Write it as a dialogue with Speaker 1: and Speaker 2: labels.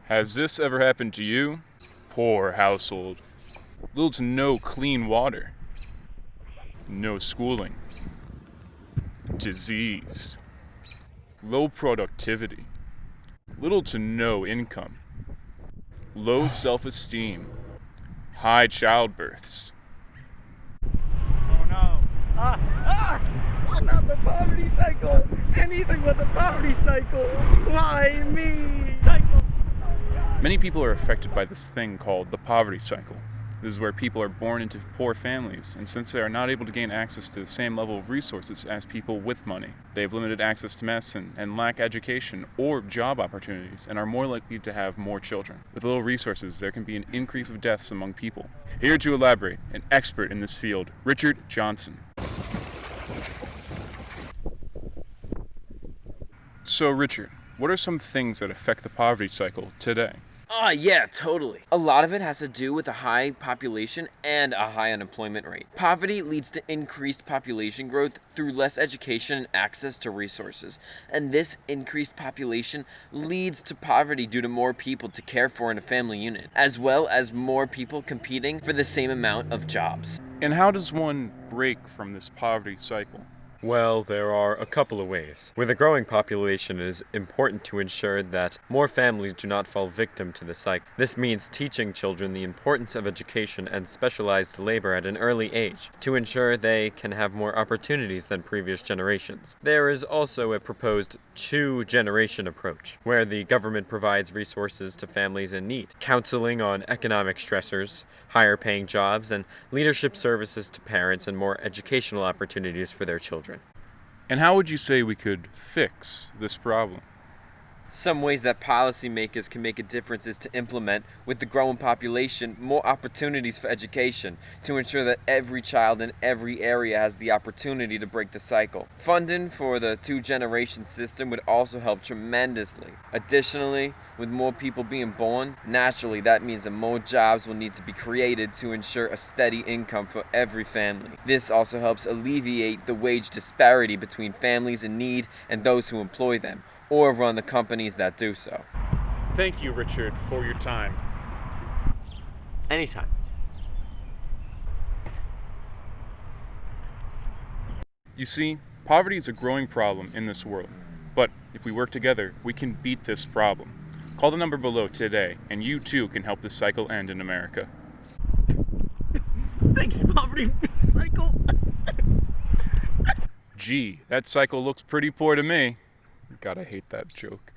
Speaker 1: Has this ever happened to you? Poor household. Little to no clean water. No schooling. Disease. Low productivity. Little to no income. Low self-esteem. High childbirths.
Speaker 2: Oh no. Not the poverty cycle. Anything but the poverty cycle. Why me? Cycle.
Speaker 1: Many people are affected by this thing called the poverty cycle. This is where people are born into poor families, and since they are not able to gain access to the same level of resources as people with money, they have limited access to medicine and lack education or job opportunities and are more likely to have more children. With little resources, there can be an increase of deaths among people. Here to elaborate, an expert in this field, Richard Johnson. So Richard, what are some things that affect the poverty cycle today?
Speaker 3: Yeah, totally. A lot of it has to do with a high population and a high unemployment rate. Poverty leads to increased population growth through less education and access to resources. And this increased population leads to poverty due to more people to care for in a family unit, as well as more people competing for the same amount of jobs.
Speaker 1: And how does one break from this poverty cycle?
Speaker 4: Well, there are a couple of ways. With a growing population, it is important to ensure that more families do not fall victim to the cycle. This means teaching children the importance of education and specialized labor at an early age to ensure they can have more opportunities than previous generations. There is also a proposed two-generation approach, where the government provides resources to families in need, counseling on economic stressors, higher paying jobs, and leadership services to parents and more educational opportunities for their children.
Speaker 1: And how would you say we could fix this problem?
Speaker 3: Some ways that policymakers can make a difference is to implement, with the growing population, more opportunities for education to ensure that every child in every area has the opportunity to break the cycle. Funding for the two-generation system would also help tremendously. Additionally, with more people being born, naturally that means that more jobs will need to be created to ensure a steady income for every family. This also helps alleviate the wage disparity between families in need and those who employ them, or run the companies that do so.
Speaker 2: Thank you, Richard, for your time.
Speaker 3: Anytime.
Speaker 1: You see, poverty is a growing problem in this world. But if we work together, we can beat this problem. Call the number below today, and you too can help this cycle end in America.
Speaker 2: Thanks, poverty cycle.
Speaker 1: Gee, that cycle looks pretty poor to me. God, I hate that joke.